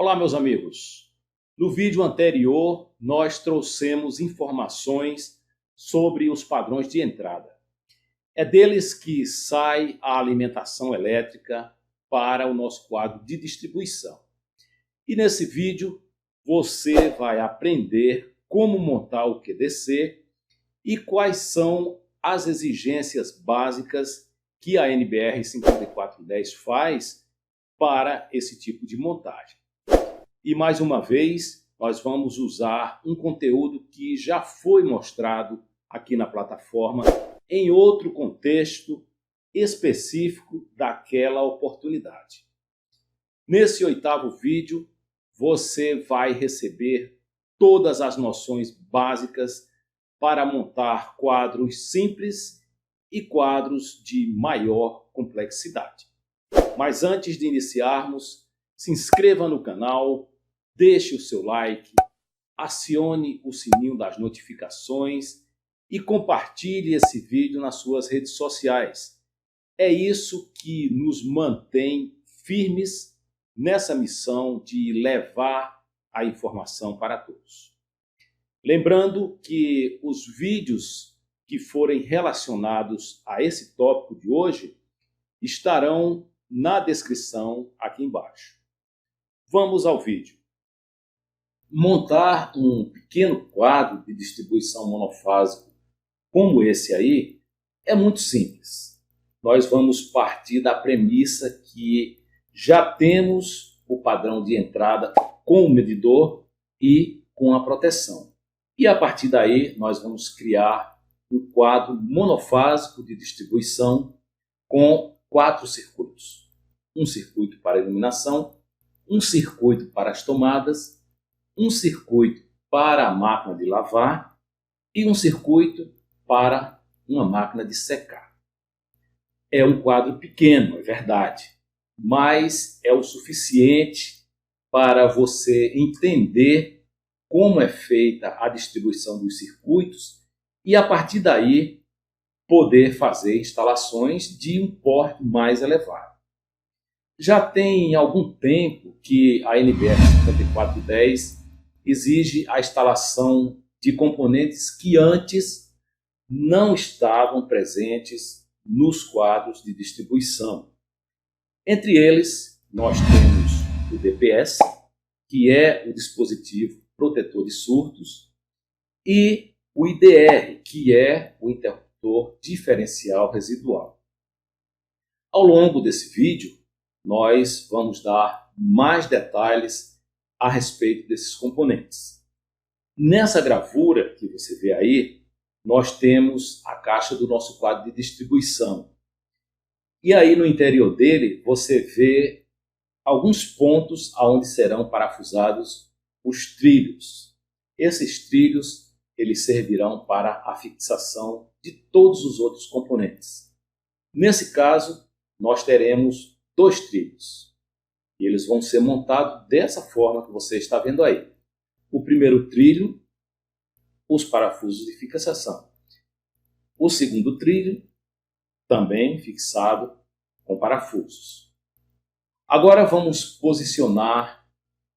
Olá, meus amigos. No vídeo anterior, nós trouxemos informações sobre os padrões de entrada. É deles que sai a alimentação elétrica para o nosso quadro de distribuição. E nesse vídeo, você vai aprender como montar o QDC e quais são as exigências básicas que a NBR 5410 faz para esse tipo de montagem. E mais uma vez, nós vamos usar um conteúdo que já foi mostrado aqui na plataforma em outro contexto específico daquela oportunidade. Nesse 8º vídeo, você vai receber todas as noções básicas para montar quadros simples e quadros de maior complexidade. Mas antes de iniciarmos, se inscreva no canal, deixe o seu like, acione o sininho das notificações e compartilhe esse vídeo nas suas redes sociais. É isso que nos mantém firmes nessa missão de levar a informação para todos. Lembrando que os vídeos que forem relacionados a esse tópico de hoje estarão na descrição aqui embaixo. Vamos ao vídeo. Montar um pequeno quadro de distribuição monofásico como esse aí é muito simples. Nós vamos partir da premissa que já temos o padrão de entrada com o medidor e com a proteção. E a partir daí nós vamos criar um quadro monofásico de distribuição com 4 circuitos. Um circuito para iluminação, um circuito para as tomadas, um circuito para a máquina de lavar e um circuito para uma máquina de secar. É um quadro pequeno, é verdade, mas é o suficiente para você entender como é feita a distribuição dos circuitos e, a partir daí, poder fazer instalações de um porte mais elevado. Já tem algum tempo que a NBR 5410 exige a instalação de componentes que antes não estavam presentes nos quadros de distribuição. Entre eles, nós temos o DPS, que é o dispositivo protetor de surtos, e o IDR, que é o interruptor diferencial residual. Ao longo desse vídeo, nós vamos dar mais detalhes a respeito desses componentes. Nessa gravura que você vê aí, nós temos a caixa do nosso quadro de distribuição. E aí no interior dele você vê alguns pontos onde serão parafusados os trilhos. Esses trilhos eles servirão para a fixação de todos os outros componentes. Nesse caso, nós teremos 2 trilhos. E eles vão ser montados dessa forma que você está vendo aí. O primeiro trilho, os parafusos de fixação. O segundo trilho, também fixado com parafusos. Agora vamos posicionar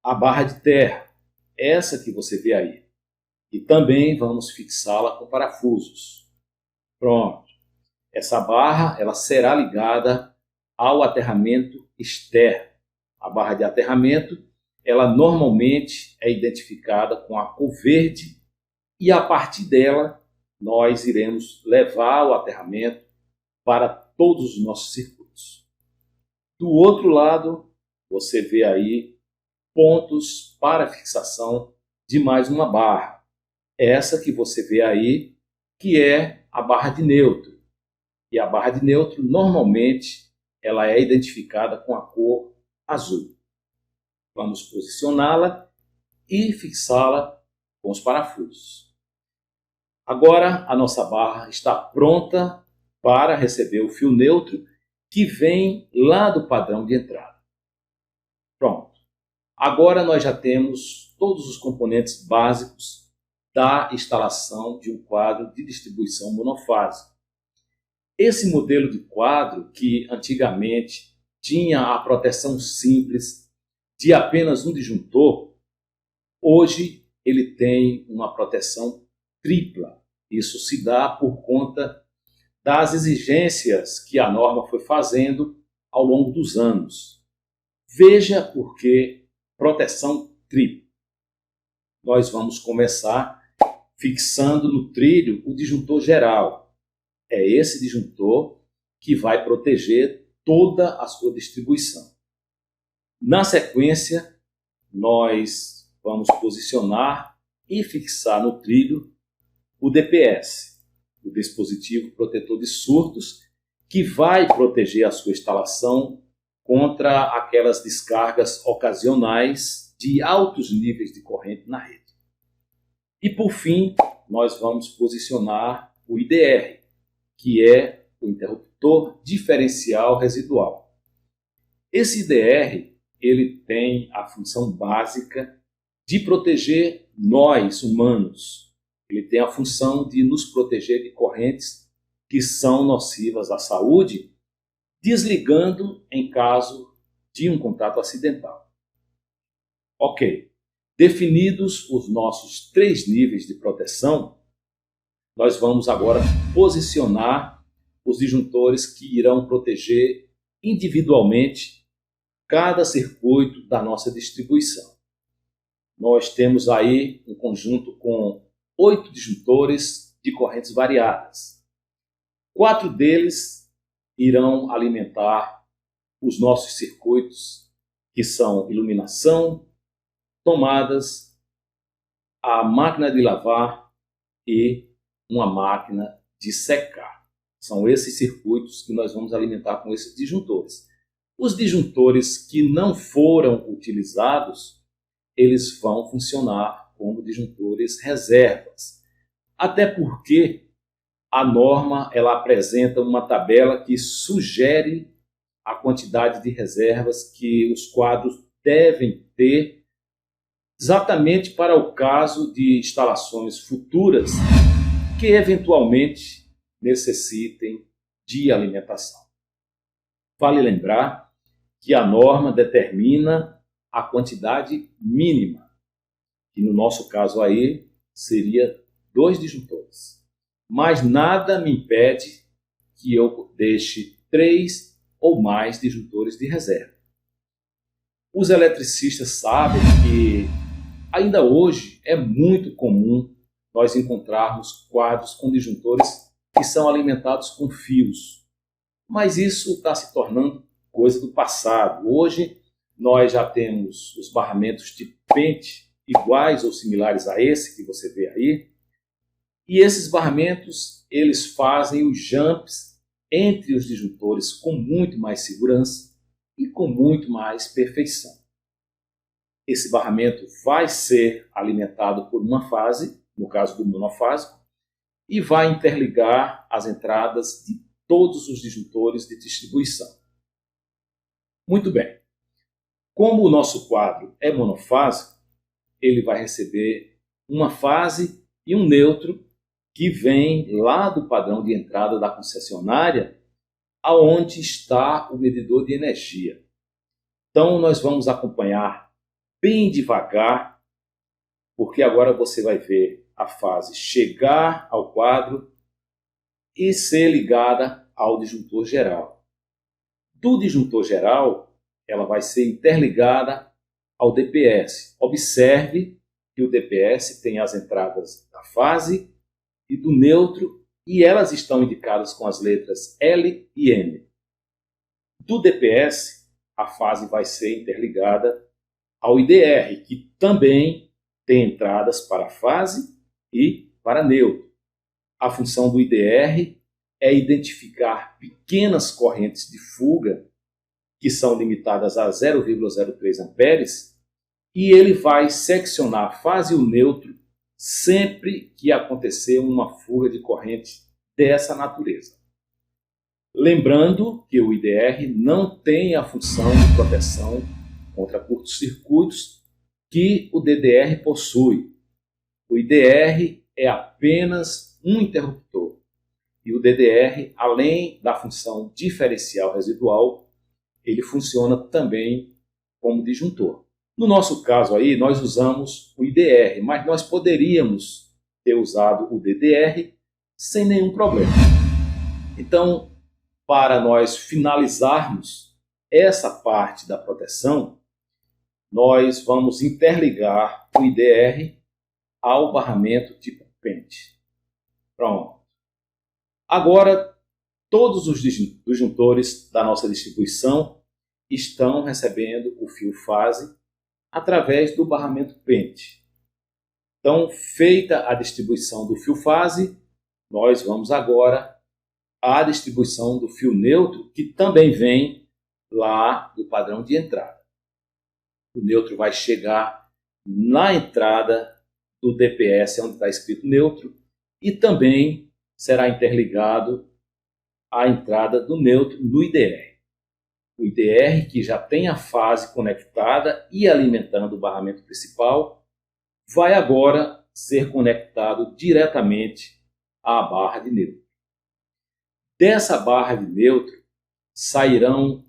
a barra de terra, essa que você vê aí. E também vamos fixá-la com parafusos. Pronto. Essa barra ela será ligada ao aterramento externo. A barra de aterramento, ela normalmente é identificada com a cor verde e a partir dela nós iremos levar o aterramento para todos os nossos circuitos. Do outro lado, você vê aí pontos para fixação de mais uma barra. Essa que você vê aí, que é a barra de neutro. E a barra de neutro, normalmente, ela é identificada com a cor azul. Vamos posicioná-la e fixá-la com os parafusos. Agora a nossa barra está pronta para receber o fio neutro que vem lá do padrão de entrada. Pronto. Agora nós já temos todos os componentes básicos da instalação de um quadro de distribuição monofásico. Esse modelo de quadro, que antigamente tinha a proteção simples de apenas um disjuntor, hoje ele tem uma proteção tripla. Isso se dá por conta das exigências que a norma foi fazendo ao longo dos anos. Veja por que proteção tripla. Nós vamos começar fixando no trilho o disjuntor geral. É esse disjuntor que vai proteger toda a sua distribuição. Na sequência, nós vamos posicionar e fixar no trilho o DPS, o dispositivo protetor de surtos, que vai proteger a sua instalação contra aquelas descargas ocasionais de altos níveis de corrente na rede. E por fim, nós vamos posicionar o IDR, que é o interruptor diferencial residual. Esse IDR, ele tem a função básica de proteger nós, humanos. Ele tem a função de nos proteger de correntes que são nocivas à saúde, desligando em caso de um contato acidental. Ok. Definidos os nossos 3 níveis de proteção, nós vamos agora posicionar os disjuntores que irão proteger individualmente cada circuito da nossa distribuição. Nós temos aí um conjunto com 8 disjuntores de correntes variadas. 4 deles irão alimentar os nossos circuitos, que são iluminação, tomadas, a máquina de lavar e uma máquina de secar. São esses circuitos que nós vamos alimentar com esses disjuntores. Os disjuntores que não foram utilizados, eles vão funcionar como disjuntores reservas. Até porque a norma ela apresenta uma tabela que sugere a quantidade de reservas que os quadros devem ter exatamente para o caso de instalações futuras que eventualmente necessitem de alimentação. Vale lembrar que a norma determina a quantidade mínima, que no nosso caso aí seria 2 disjuntores. Mas nada me impede que eu deixe 3 ou mais disjuntores de reserva. Os eletricistas sabem que ainda hoje é muito comum nós encontrarmos quadros com disjuntores que são alimentados com fios. Mas isso está se tornando coisa do passado. Hoje nós já temos os barramentos de pente iguais ou similares a esse que você vê aí. E esses barramentos, eles fazem os jumps entre os disjuntores com muito mais segurança e com muito mais perfeição. Esse barramento vai ser alimentado por uma fase, no caso do monofásico, e vai interligar as entradas de todos os disjuntores de distribuição. Muito bem. Como o nosso quadro é monofásico, ele vai receber uma fase e um neutro que vem lá do padrão de entrada da concessionária, aonde está o medidor de energia. Então, nós vamos acompanhar bem devagar, porque agora você vai ver a fase chegar ao quadro e ser ligada ao disjuntor geral. Do disjuntor geral, ela vai ser interligada ao DPS. Observe que o DPS tem as entradas da fase e do neutro, e elas estão indicadas com as letras L e N. Do DPS, a fase vai ser interligada ao IDR, que também tem entradas para fase e para neutro. A função do IDR é identificar pequenas correntes de fuga, que são limitadas a 0,03 amperes, e ele vai seccionar a fase e o neutro sempre que acontecer uma fuga de corrente dessa natureza. Lembrando que o IDR não tem a função de proteção contra curtos-circuitos que o DDR possui. O IDR é apenas um interruptor. E o DDR, além da função diferencial residual, ele funciona também como disjuntor. No nosso caso aí, nós usamos o IDR, mas nós poderíamos ter usado o DDR sem nenhum problema. Então, para nós finalizarmos essa parte da proteção, nós vamos interligar o IDR ao barramento tipo pente. Pronto. Agora, todos os disjuntores da nossa distribuição estão recebendo o fio fase através do barramento pente. Então, feita a distribuição do fio fase, nós vamos agora à distribuição do fio neutro, que também vem lá do padrão de entrada. O neutro vai chegar na entrada do DPS, onde está escrito neutro, e também será interligado à entrada do neutro no IDR. O IDR, que já tem a fase conectada e alimentando o barramento principal, vai agora ser conectado diretamente à barra de neutro. Dessa barra de neutro sairão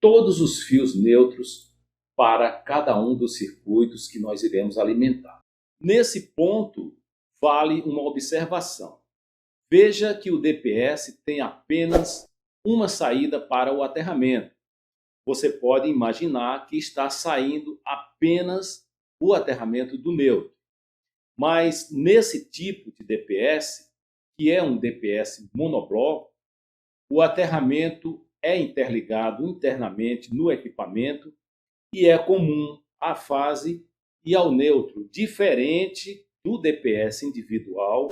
todos os fios neutros para cada um dos circuitos que nós iremos alimentar. Nesse ponto, vale uma observação. Veja que o DPS tem apenas uma saída para o aterramento. Você pode imaginar que está saindo apenas o aterramento do neutro. Mas nesse tipo de DPS, que é um DPS monobloco, o aterramento é interligado internamente no equipamento e é comum à fase e ao neutro, diferente do DPS individual,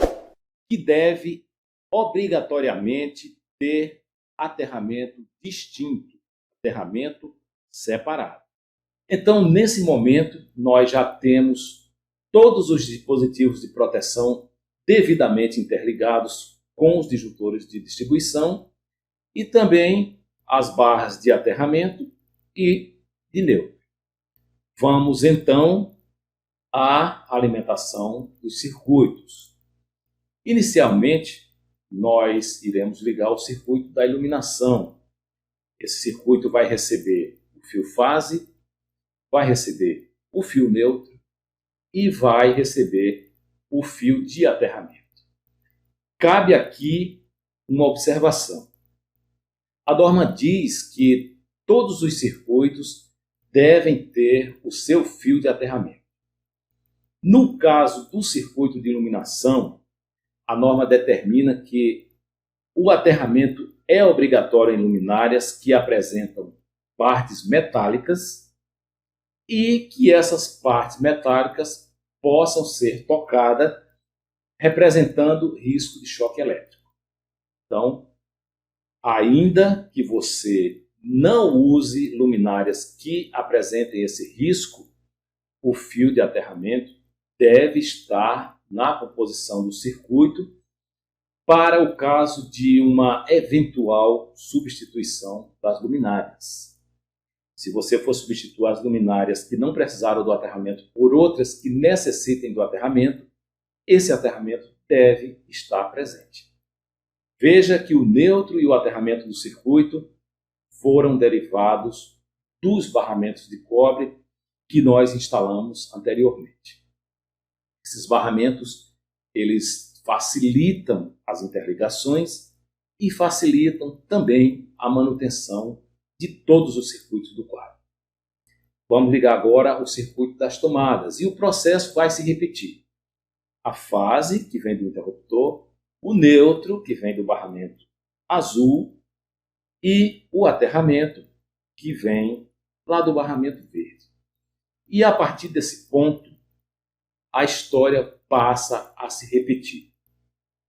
que deve obrigatoriamente ter aterramento distinto, aterramento separado. Então, nesse momento, nós já temos todos os dispositivos de proteção devidamente interligados com os disjuntores de distribuição e também as barras de aterramento e de neutro. Vamos então à alimentação dos circuitos. Inicialmente, nós iremos ligar o circuito da iluminação. Esse circuito vai receber o fio fase, vai receber o fio neutro e vai receber o fio de aterramento. Cabe aqui uma observação. A norma diz que todos os circuitos devem ter o seu fio de aterramento. No caso do circuito de iluminação, a norma determina que o aterramento é obrigatório em luminárias que apresentam partes metálicas e que essas partes metálicas possam ser tocadas, representando risco de choque elétrico. Então, ainda que você não use luminárias que apresentem esse risco, o fio de aterramento deve estar na composição do circuito para o caso de uma eventual substituição das luminárias. Se você for substituir as luminárias que não precisaram do aterramento por outras que necessitem do aterramento, esse aterramento deve estar presente. Veja que o neutro e o aterramento do circuito foram derivados dos barramentos de cobre que nós instalamos anteriormente. Esses barramentos, eles facilitam as interligações e facilitam também a manutenção de todos os circuitos do quadro. Vamos ligar agora o circuito das tomadas e o processo vai se repetir. A fase, que vem do interruptor, o neutro, que vem do barramento azul, e o aterramento, que vem lá do barramento verde. E a partir desse ponto, a história passa a se repetir.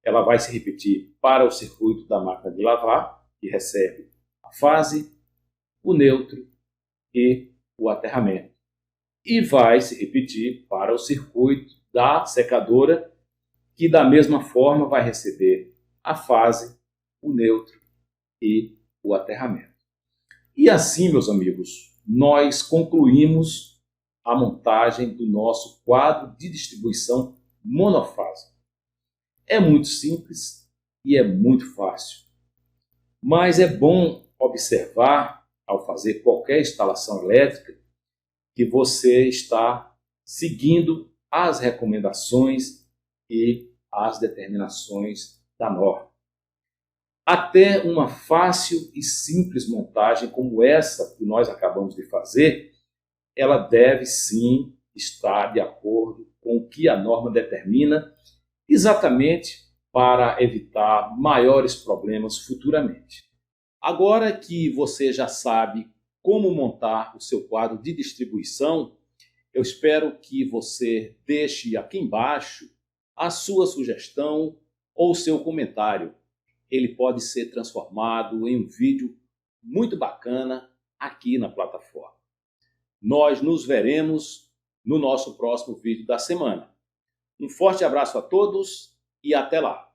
Ela vai se repetir para o circuito da máquina de lavar, que recebe a fase, o neutro e o aterramento. E vai se repetir para o circuito da secadora, que da mesma forma vai receber a fase, o neutro e o aterramento. E assim, meus amigos, nós concluímos a montagem do nosso quadro de distribuição monofásico. É muito simples e é muito fácil. Mas é bom observar, ao fazer qualquer instalação elétrica, que você está seguindo as recomendações e as determinações da norma. Até uma fácil e simples montagem como essa que nós acabamos de fazer, ela deve sim estar de acordo com o que a norma determina, exatamente para evitar maiores problemas futuramente. Agora que você já sabe como montar o seu quadro de distribuição, eu espero que você deixe aqui embaixo a sua sugestão ou seu comentário. Ele pode ser transformado em um vídeo muito bacana aqui na plataforma. Nós nos veremos no nosso próximo vídeo da semana. Um forte abraço a todos e até lá!